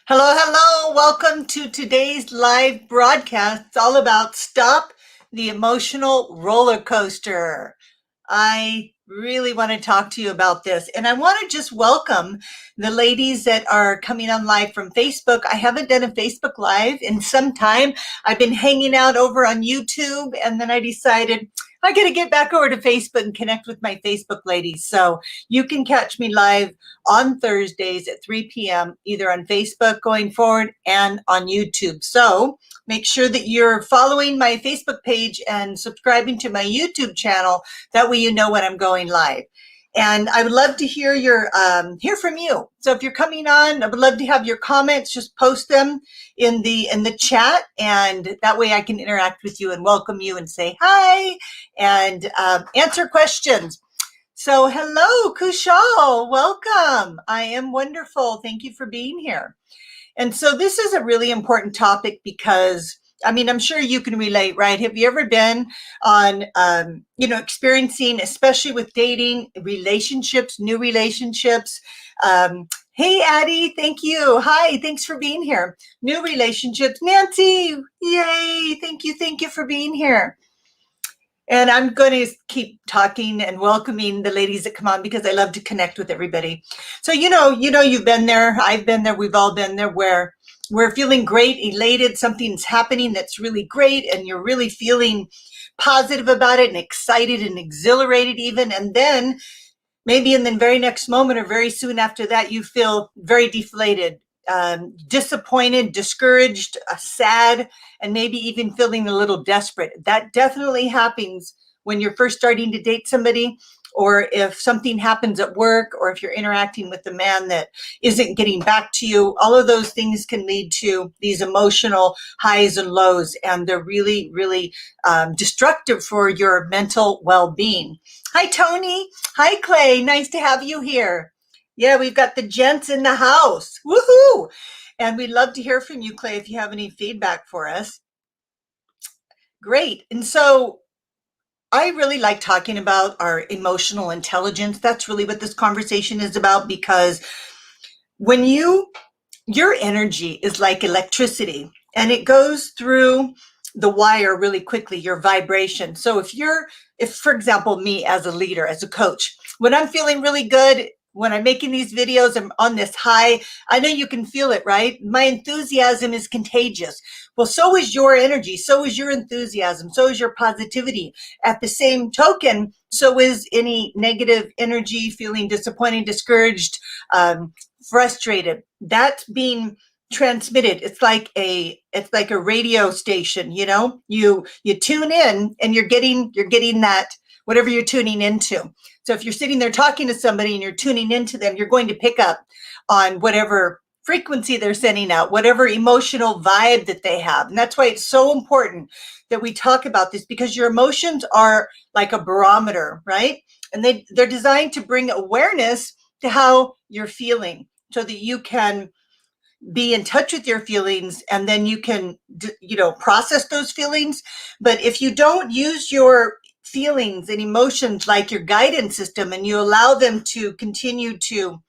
Hello, hello. Welcome to today's live broadcast. It's all about Stop the Emotional Roller Coaster. I really want to talk to you about this. And I want to just welcome the ladies that are coming on live from Facebook. I haven't done a Facebook Live in some time. I've been hanging out over on YouTube, and then I decided I got to get back over to Facebook and connect with my Facebook ladies. So you can catch me live on Thursdays at 3 p.m., either on Facebook going forward and on YouTube. So make sure that you're following my Facebook page and subscribing to my YouTube channel. That way you know when I'm going live. And I would love to hear hear from you. So if you're coming on, I would love to have your comments. Just post them in the chat, and that way I can interact with you and welcome you and say hi and answer questions. So hello, Kushal, welcome. I am wonderful. Thank you for being here. And so this is a really important topic because, I mean, I'm sure you can relate, right? Have you ever been on, experiencing, especially with dating, relationships, new relationships? Hey, Addie, thank you. Hi, thanks for being here. New relationships. Nancy, yay, thank you for being here. And I'm going to keep talking and welcoming the ladies that come on because I love to connect with everybody. So, you've been there. I've been there. We've all been there where we're feeling great, elated. Something's happening that's really great. And you're really feeling positive about it and excited and exhilarated even. And then maybe in the very next moment or very soon after that, you feel very deflated, disappointed, discouraged, sad, and maybe even feeling a little desperate. That definitely happens when you're first starting to date somebody, or if something happens at work, or if you're interacting with a man that isn't getting back to you. All of those things can lead to these emotional highs and lows, and they're really, really destructive for your mental well-being. Hi, Tony. Hi, Clay. Nice to have you here. Yeah, we've got the gents in the house. Woohoo! And we'd love to hear from you, Clay, if you have any feedback for us. Great. And so I really like talking about our emotional intelligence. That's really what this conversation is about, because when your energy is like electricity and it goes through the wire really quickly, your vibration. So if, for example, me as a leader, as a coach, when I'm feeling really good, when I'm making these videos, I'm on this high, I know you can feel it, right? My enthusiasm is contagious. Well, so is your energy, so is your enthusiasm, so is your positivity. At the same token, so is any negative energy, feeling disappointed, discouraged, frustrated. That's being transmitted. It's like a radio station, you tune in and you're getting that, whatever you're tuning into. So if you're sitting there talking to somebody and you're tuning into them, you're going to pick up on whatever frequency they're sending out, whatever emotional vibe that they have. And that's why it's so important that we talk about this, because your emotions are like a barometer, right? And they're designed to bring awareness to how you're feeling, so that you can be in touch with your feelings, and then you can, process those feelings. But if you don't use your feelings and emotions like your guidance system, and you allow them to continue to,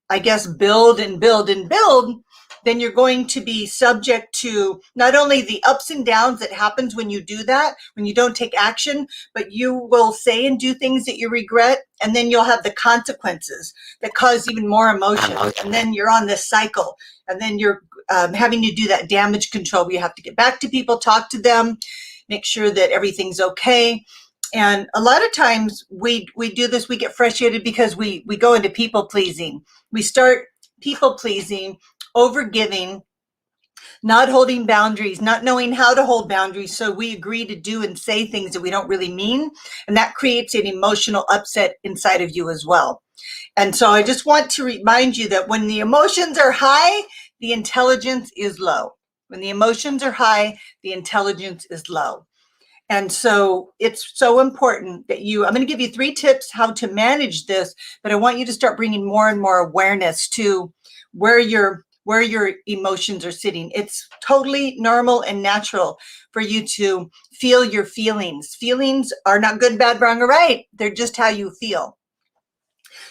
I guess, build and build and build, then you're going to be subject to not only the ups and downs that happens when you do that, when you don't take action, but you will say and do things that you regret, and then you'll have the consequences that cause even more emotion. And then you're on this cycle, and then you're having to do that damage control where you have to get back to people, talk to them, make sure that everything's okay. And a lot of times we do this, we get frustrated because we go into people pleasing. We start people pleasing, over giving, not holding boundaries, not knowing how to hold boundaries. So we agree to do and say things that we don't really mean. And that creates an emotional upset inside of you as well. And so I just want to remind you that when the emotions are high, the intelligence is low. When the emotions are high, the intelligence is low. And so it's so important that I'm going to give you 3 tips how to manage this, but I want you to start bringing more and more awareness to where your emotions are sitting. It's totally normal and natural for you to feel your feelings. Feelings are not good, bad, wrong, or right. They're just how you feel.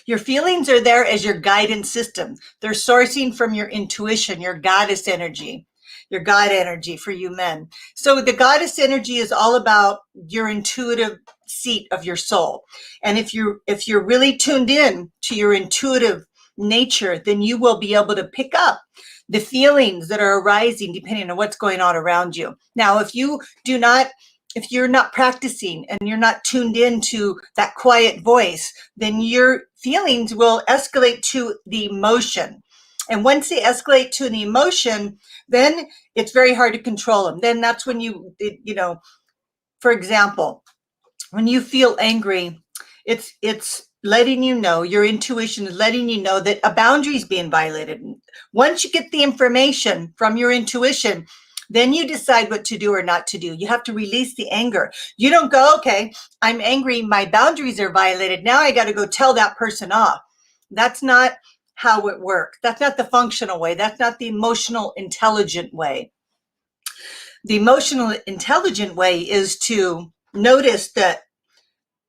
Your feelings are there as your guidance system. They're sourcing from your intuition, your goddess energy, your God energy for you men. So the goddess energy is all about your intuitive seat of your soul. And if you're really tuned in to your intuitive nature, then you will be able to pick up the feelings that are arising depending on what's going on around you. Now, if you're not practicing and you're not tuned into that quiet voice, then your feelings will escalate to the emotion. And once they escalate to the emotion, then it's very hard to control them. Then that's when for example, when you feel angry, it's letting you know, your intuition is letting you know that a boundary is being violated. Once you get the information from your intuition, then you decide what to do or not to do. You have to release the anger. You don't go, okay, I'm angry, my boundaries are violated, now I got to go tell that person off. That's not how it works. That's not the functional way. That's not the emotional intelligent way. The emotional intelligent way is to notice that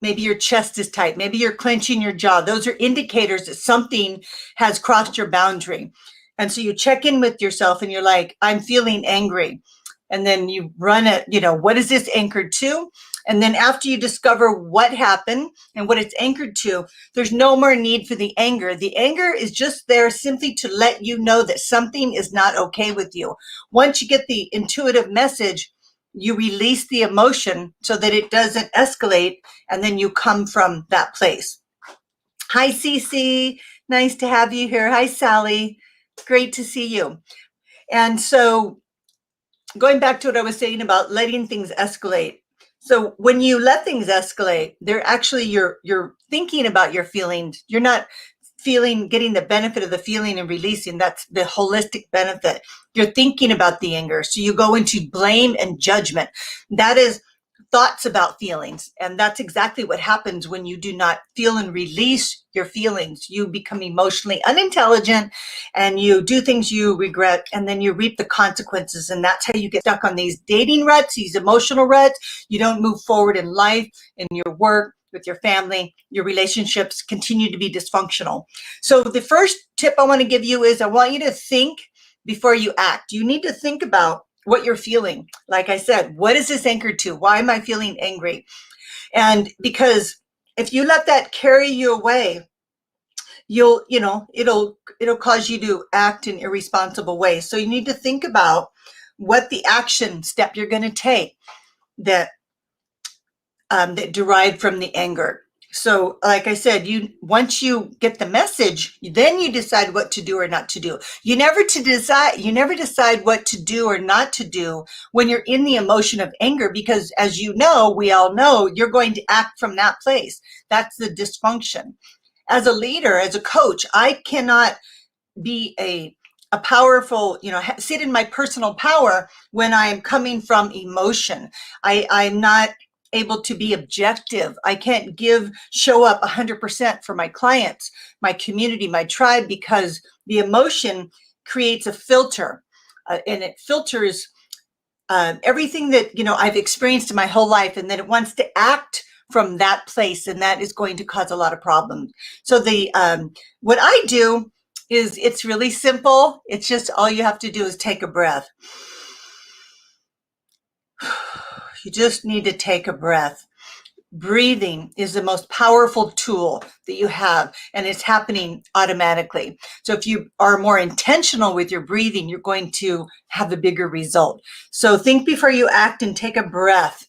maybe your chest is tight, maybe you're clenching your jaw. Those are indicators that something has crossed your boundary. And so you check in with yourself and you're like, I'm feeling angry. And then you run it, what is this anchored to? And then after you discover what happened and what it's anchored to, there's no more need for the anger. The anger is just there simply to let you know that something is not okay with you. Once you get the intuitive message, you release the emotion so that it doesn't escalate, and then you come from that place. Hi, Cece. Nice to have you here. Hi, Sally. Great to see you. And so going back to what I was saying about letting things escalate. So when you let things escalate, they're actually, you're thinking about your feelings. You're not getting the benefit of the feeling and releasing. That's the holistic benefit. You're thinking about the anger. So you go into blame and judgment. That is thoughts about feelings. And that's exactly what happens when you do not feel and release your feelings. You become emotionally unintelligent and you do things you regret, and then you reap the consequences. And that's how you get stuck on these dating ruts, these emotional ruts. You don't move forward in life, in your work, with your family. Your relationships continue to be dysfunctional. So the first tip I want to give you is I want you to think before you act. You need to think about what you're feeling. Like I said, what is this anchored to? Why am I feeling angry? And because if you let that carry you away, it'll cause you to act in irresponsible ways. So you need to think about what the action step you're going to take that derive from the anger. So like I said, once you get the message, then you decide what to do or not to do. You never decide what to do or not to do when you're in the emotion of anger, because as you know, we all know, you're going to act from that place. That's the dysfunction. As a leader, as a coach, I cannot be a powerful, sit in my personal power when I am coming from emotion. I'm not able to be objective. I can't show up 100% for my clients, my community, my tribe, because the emotion creates a filter, and it filters everything that I've experienced in my whole life, and then it wants to act from that place, and that is going to cause a lot of problems. So what I do is, it's really simple. It's just, all you have to do is take a breath. You just need to take a breath. Breathing is the most powerful tool that you have, and it's happening automatically. So if you are more intentional with your breathing, you're going to have a bigger result. So think before you act and take a breath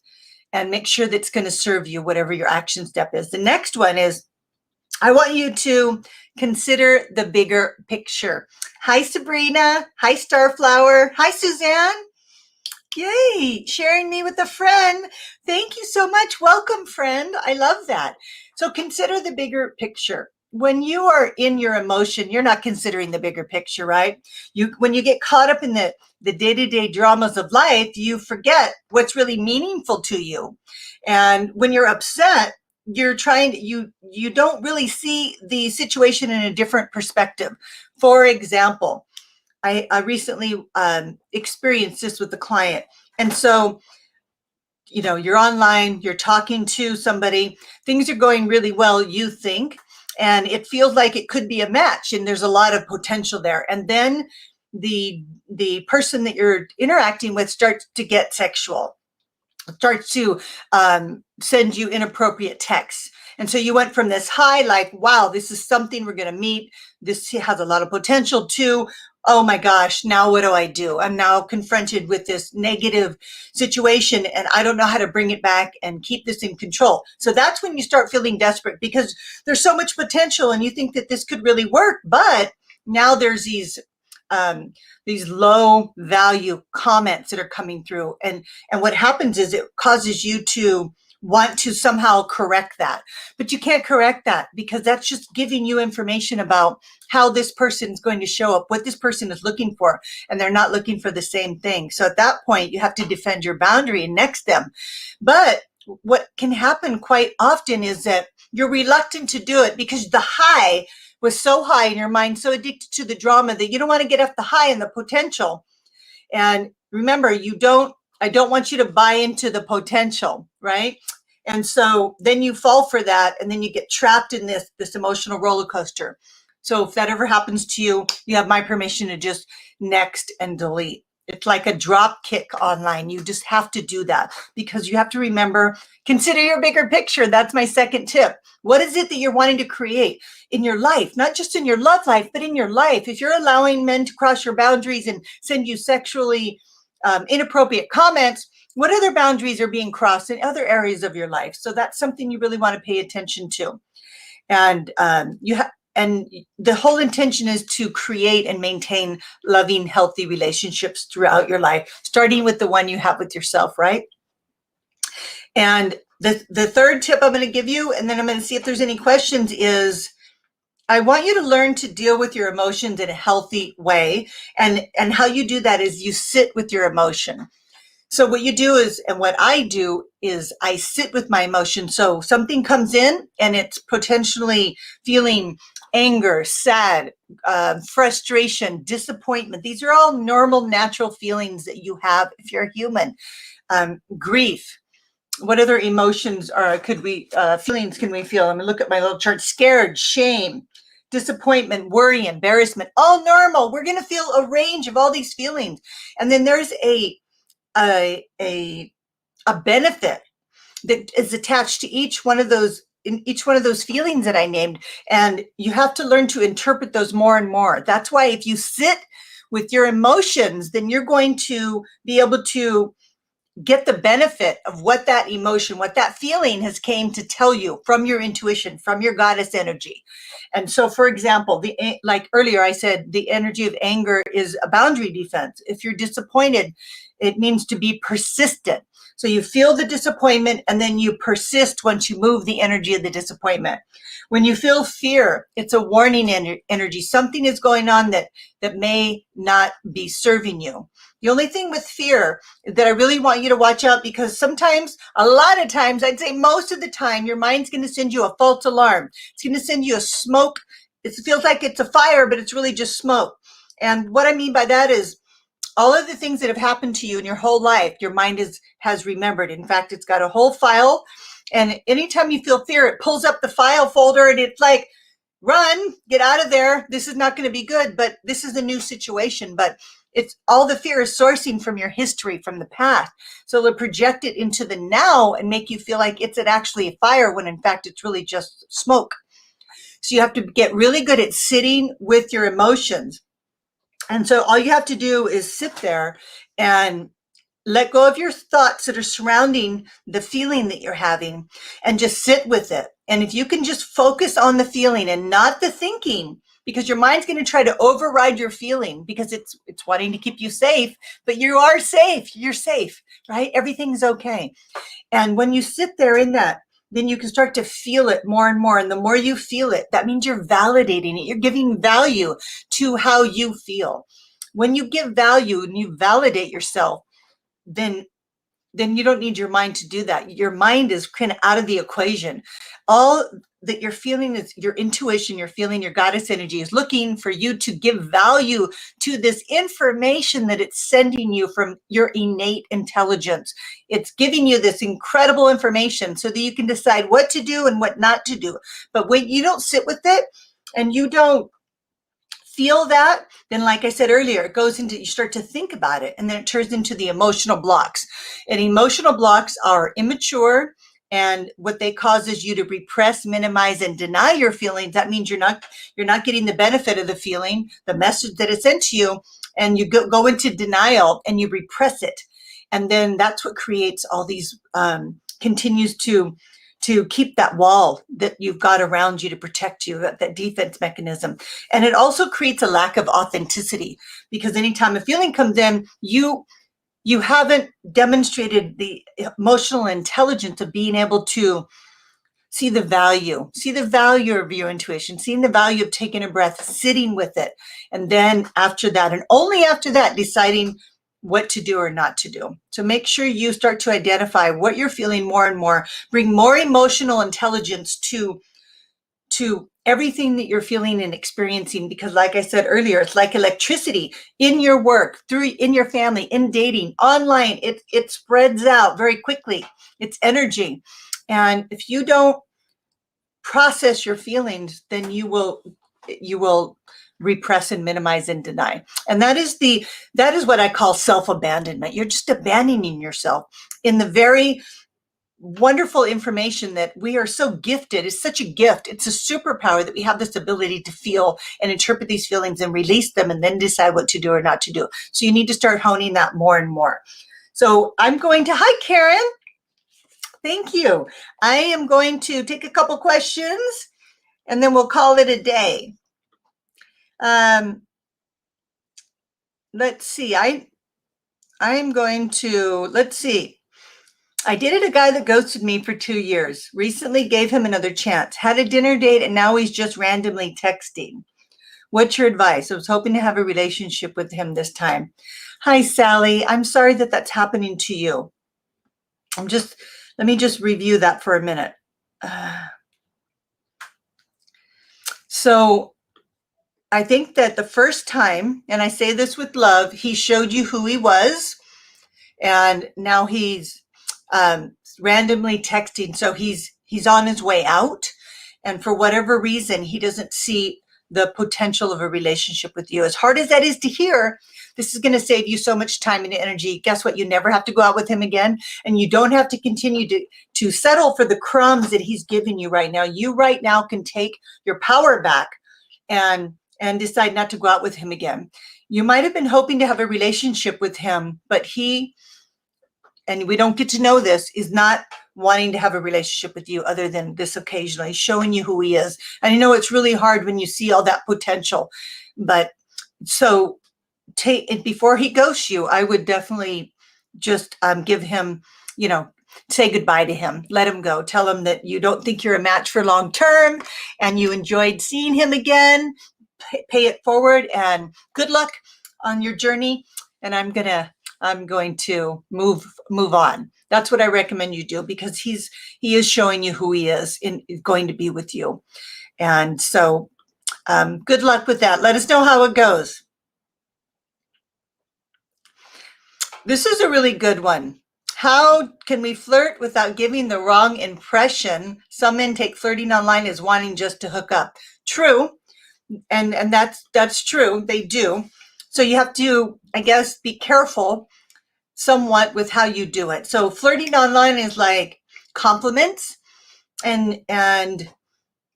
and make sure that's going to serve you, whatever your action step is. The next one is, I want you to consider the bigger picture. Hi, Sabrina. Hi, Starflower. Hi, Suzanne. Yay, sharing me with a friend. Thank you so much. Welcome, friend. I love that. So consider the bigger picture. When you are in your emotion, you're not considering the bigger picture, right? When you get caught up in the day-to-day dramas of life, you forget what's really meaningful to you. And when you're upset, you don't really see the situation in a different perspective. For example, I recently experienced this with a client. And so, you're online, you're talking to somebody, things are going really well, you think, and it feels like it could be a match, and there's a lot of potential there. And then the person that you're interacting with starts to get sexual, starts to send you inappropriate texts. And so you went from this high, like, wow, this is something we're going to meet. This has a lot of potential, to, oh my gosh, now what do I do? I'm now confronted with this negative situation, and I don't know how to bring it back and keep this in control. So that's when you start feeling desperate, because there's so much potential and you think that this could really work. But now there's these low value comments that are coming through. And what happens is it causes you to want to somehow correct that. But you can't correct that, because that's just giving you information about how this person is going to show up, what this person is looking for, and they're not looking for the same thing. So at that point, you have to defend your boundary and next them. But what can happen quite often is that you're reluctant to do it because the high was so high and your mind so addicted to the drama that you don't want to get off the high and the potential. And remember, I don't want you to buy into the potential, right? And so then you fall for that, and then you get trapped in this emotional roller coaster. So if that ever happens to you, you have my permission to just next and delete. It's like a drop kick online. You just have to do that, because you have to remember, consider your bigger picture. That's my second tip. What is it that you're wanting to create in your life? Not just in your love life, but in your life. If you're allowing men to cross your boundaries and send you sexually inappropriate comments, what other boundaries are being crossed in other areas of your life? So that's something you really want to pay attention to. And and the whole intention is to create and maintain loving, healthy relationships throughout your life, starting with the one you have with yourself, right? And the third tip I'm going to give you, and then I'm going to see if there's any questions, is I want you to learn to deal with your emotions in a healthy way. And how you do that is you sit with your emotion. So what you do is, and what I do is, I sit with my emotion. So something comes in and it's potentially feeling anger, sad, frustration, disappointment. These are all normal, natural feelings that you have if you're a human. Grief. What other emotions feelings can we feel? I'm gonna look at my little chart. Scared, shame, disappointment, worry, embarrassment, all normal. We're gonna feel a range of all these feelings. And then there's a benefit that is attached to each one of those, in each one of those feelings that I named. And you have to learn to interpret those more and more. That's why if you sit with your emotions, then you're going to be able to get the benefit of what that emotion, what that feeling has came to tell you from your intuition, from your goddess energy. And so, for example, like earlier I said, the energy of anger is a boundary defense. If you're disappointed, it means to be persistent. So you feel the disappointment and then you persist once you move the energy of the disappointment. When you feel fear, it's a warning energy. Something is going on that may not be serving you. The only thing with fear that I really want you to watch out, because sometimes, a lot of times, I'd say most of the time, your mind's going to send you a false alarm. It's going to send you a smoke. It feels like it's a fire, but it's really just smoke. And what I mean by that is, all of the things that have happened to you in your whole life, your mind has remembered. In fact, it's got a whole file. And anytime you feel fear, it pulls up the file folder and it's like, run, get out of there. This is not going to be good, but this is a new situation. But it's all the fear is sourcing from your history, from the past. So they'll project it into the now and make you feel like it's actually a fire when in fact it's really just smoke. So you have to get really good at sitting with your emotions. And so all you have to do is sit there and let go of your thoughts that are surrounding the feeling that you're having and just sit with it. And if you can just focus on the feeling and not the thinking, because your mind's going to try to override your feeling because it's wanting to keep you safe, but you are safe. You're safe, right? Everything's okay. And when you sit there in that, then you can start to feel it more and more. And the more you feel it, that means you're validating it. You're giving value to how you feel. When you give value and you validate yourself, then you don't need your mind to do that. Your mind is kind of out of the equation. All that your feeling is your intuition, your feeling, your goddess energy is looking for you to give value to this information that it's sending you from your innate intelligence. It's giving you this incredible information so that you can decide what to do and what not to do. But when you don't sit with it and you don't feel that, then like I said earlier, it goes into, you start to think about it, and then it turns into the emotional blocks. And emotional blocks are immature, and what they cause is you to repress, minimize, and deny your feelings. That means you're not getting the benefit of the feeling, the message that is sent to you, and you go into denial and you repress it. And then that's what creates all these, continues to keep that wall that you've got around you to protect you, that defense mechanism. And it also creates a lack of authenticity, because anytime a feeling comes in, you haven't demonstrated the emotional intelligence of being able to see the value of your intuition, seeing the value of taking a breath, sitting with it. And then after that, and only after that, deciding what to do or not to do. So make sure you start to identify what you're feeling more and more, bring more emotional intelligence to everything that you're feeling and experiencing, because like I said earlier, it's like electricity in your work, in your family, in dating, online. It spreads out very quickly. It's energy. And if you don't process your feelings, then you will repress and minimize and deny. And that is what I call self-abandonment. You're just abandoning yourself in the very wonderful information that we are so gifted. It's such a gift. It's a superpower that we have this ability to feel and interpret these feelings and release them, and then decide what to do or not to do. So you need to start honing that more and more. So hi, Karen. Thank you. I am going to take a couple questions and then we'll call it a day. Let's see. Let's see. I dated a guy that ghosted me for 2 years. Recently gave him another chance. Had a dinner date, and now he's just randomly texting. What's your advice? I was hoping to have a relationship with him this time. Hi, Sally. I'm sorry that that's happening to you. Let me just review that for a minute. So I think that the first time, and I say this with love, he showed you who he was, and now he's randomly texting. So he's on his way out, and for whatever reason, he doesn't see the potential of a relationship with you. As hard as that is to hear, this is going to save you so much time and energy. Guess what? You never have to go out with him again, and you don't have to continue to settle for the crumbs that he's giving you right now. You right now can take your power back and decide not to go out with him again. You might have been hoping to have a relationship with him, but he, and we don't get to know this, is not wanting to have a relationship with you other than this occasionally, showing you who he is. And I know it's really hard when you see all that potential, but so before he ghosts you, I would definitely just give him, say goodbye to him, let him go, tell him that you don't think you're a match for long term and you enjoyed seeing him again, pay it forward, and good luck on your journey. And I'm going to move on. That's what I recommend you do, because he is showing you who he is and is going to be with you. And so good luck with that. Let us know how it goes. This is a really good one. How can we flirt without giving the wrong impression? Some men take flirting online as wanting just to hook up. True. And that's true. They do. So you have to, I guess, be careful somewhat with how you do it. So flirting online is like compliments, and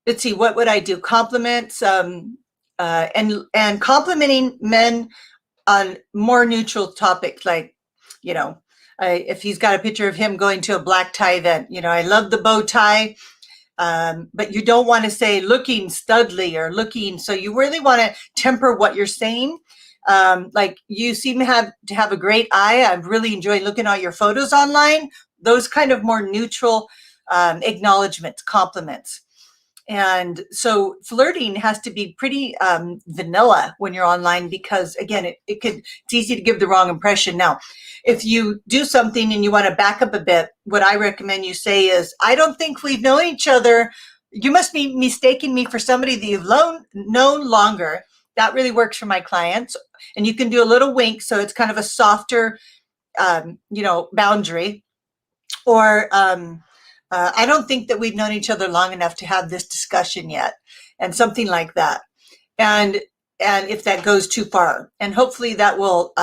let's see, what would I do? Compliments, and complimenting men on more neutral topics, like, if he's got a picture of him going to a black tie event, I love the bow tie. But you don't want to say looking studly or looking, so you really want to temper what you're saying. Like, you seem to have a great eye. I've really enjoyed looking at your photos online. Those kind of more neutral acknowledgments, compliments. And so flirting has to be pretty vanilla when you're online, because again, it's easy to give the wrong impression. Now, if you do something and you want to back up a bit, what I recommend you say is, I don't think we've known each other you must be mistaking me for somebody that you've known longer. That really works for my clients. And you can do a little wink, so it's kind of a softer, boundary. Or I don't think that we've known each other long enough to have this discussion yet, and something like that. And if that goes too far, and hopefully that will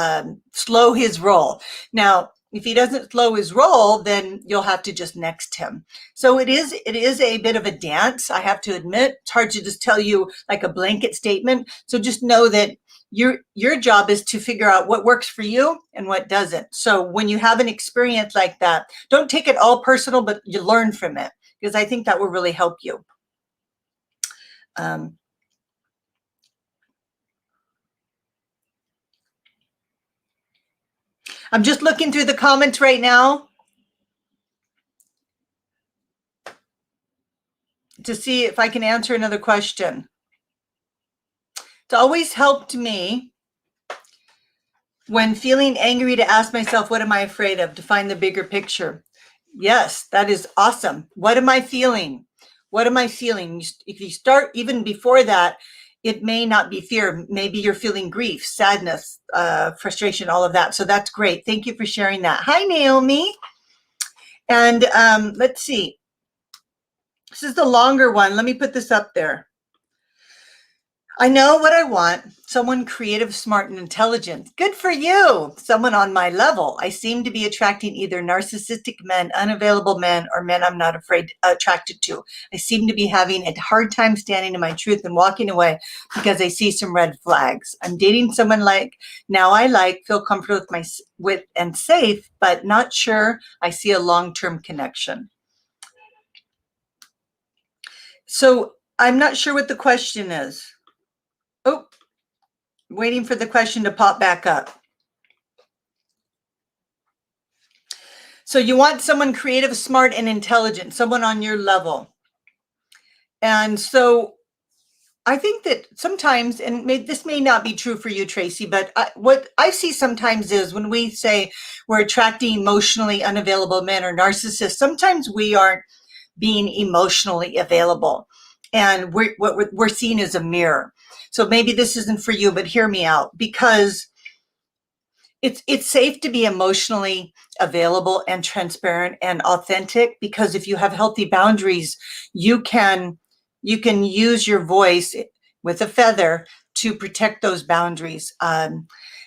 slow his roll. Now, if he doesn't slow his roll, then you'll have to just next him. So it is a bit of a dance, I have to admit. It's hard to just tell you like a blanket statement. So just know that your job is to figure out what works for you and what doesn't. So when you have an experience like that, don't take it all personal, but you learn from it, because I think that will really help you. I'm just looking through the comments right now to see if I can answer another question. It's always helped me when feeling angry to ask myself, what am I afraid of? To find the bigger picture. Yes, that is awesome. What am I feeling? What am I feeling? If you start even before that, it may not be fear. Maybe you're feeling grief, sadness, frustration, all of that. So that's great. Thank you for sharing that. Hi, Naomi. And let's see. This is the longer one. Let me put this up there. I know what I want. Someone creative, smart, and intelligent. Good for you. Someone on my level. I seem to be attracting either narcissistic men, unavailable men, or men I'm not attracted to. I seem to be having a hard time standing in my truth and walking away because I see some red flags. I'm dating someone feel comfortable with and safe, but not sure I see a long-term connection. So I'm not sure what the question is. Oh, waiting for the question to pop back up. So you want someone creative, smart, and intelligent, someone on your level. And so I think that sometimes, and this may not be true for you, Tracy, but what I see sometimes is when we say we're attracting emotionally unavailable men or narcissists, sometimes we aren't being emotionally available. And what we're seeing is a mirror. So maybe this isn't for you, but hear me out, because it's safe to be emotionally available and transparent and authentic, because if you have healthy boundaries, you can use your voice with a feather to protect those boundaries.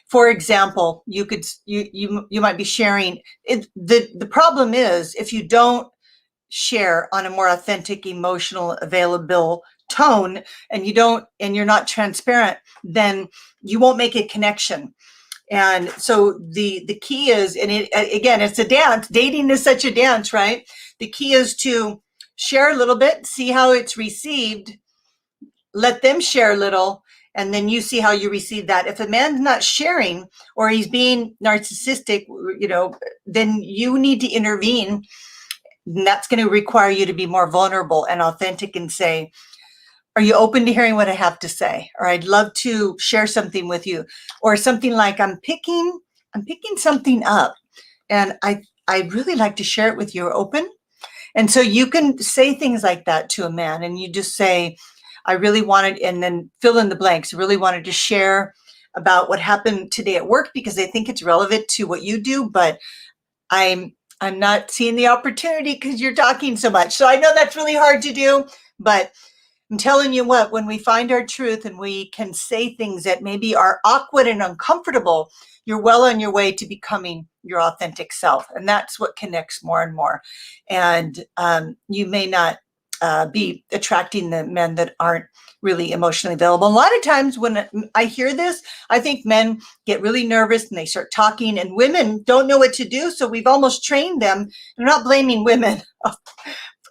For example, you might be sharing. The problem is if you don't share on a more authentic, emotional, available tone, and you're not transparent, then you won't make a connection. And so the key is, and again, it's a dance. Dating is such a dance, right? The key is to share a little bit, see how it's received, let them share a little, and then you see how you receive that. If a man's not sharing or he's being narcissistic, then you need to intervene. And that's going to require you to be more vulnerable and authentic and say, are you open to hearing what I have to say? Or I'd love to share something with you. Or something like, I'm picking something up and I'd really like to share it with you. Open? And so you can say things like that to a man, and you just say, I really wanted, and then fill in the blanks, really wanted to share about what happened today at work because I think it's relevant to what you do, but I'm not seeing the opportunity because you're talking so much. So I know that's really hard to do, but I'm telling you what, when we find our truth and we can say things that maybe are awkward and uncomfortable, you're well on your way to becoming your authentic self. And that's what connects more and more. And you may not be attracting the men that aren't really emotionally available. A lot of times when I hear this, I think men get really nervous and they start talking, and women don't know what to do. So we've almost trained them. I'm not blaming women.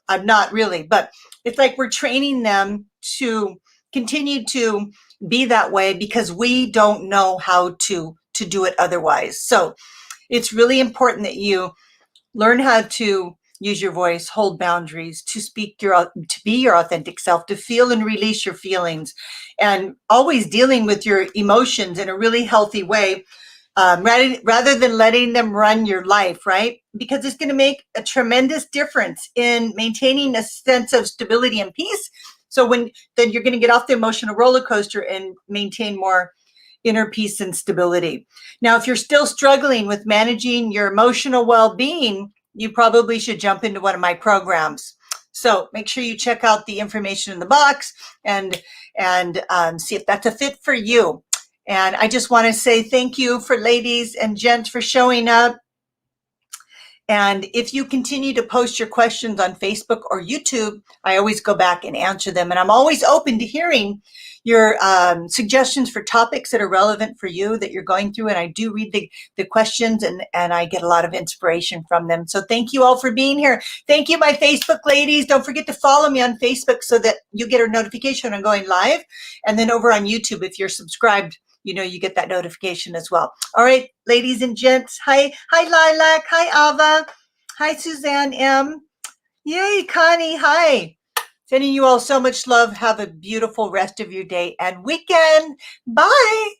I'm not really, but it's like we're training them to continue to be that way because we don't know how to do it otherwise. So it's really important that you learn how to use your voice, hold boundaries, to be your authentic self, to feel and release your feelings, and always dealing with your emotions in a really healthy way. rather than letting them run your life, right? Because it's going to make a tremendous difference in maintaining a sense of stability and peace. So then you're going to get off the emotional roller coaster and maintain more inner peace and stability. Now, if you're still struggling with managing your emotional well-being, you probably should jump into one of my programs. So make sure you check out the information in the box and see if that's a fit for you. And I just want to say thank you for ladies and gents for showing up. And if you continue to post your questions on Facebook or YouTube, I always go back and answer them. And I'm always open to hearing your suggestions for topics that are relevant for you that you're going through. And I do read the questions and I get a lot of inspiration from them. So thank you all for being here. Thank you, my Facebook ladies. Don't forget to follow me on Facebook so that you get a notification when I'm going live. And then over on YouTube, if you're subscribed, you get that notification as well. All right, ladies and gents. Hi, Lilac. Hi, Ava. Hi, Suzanne M. Yay, Connie. Hi. Sending you all so much love. Have a beautiful rest of your day and weekend. Bye.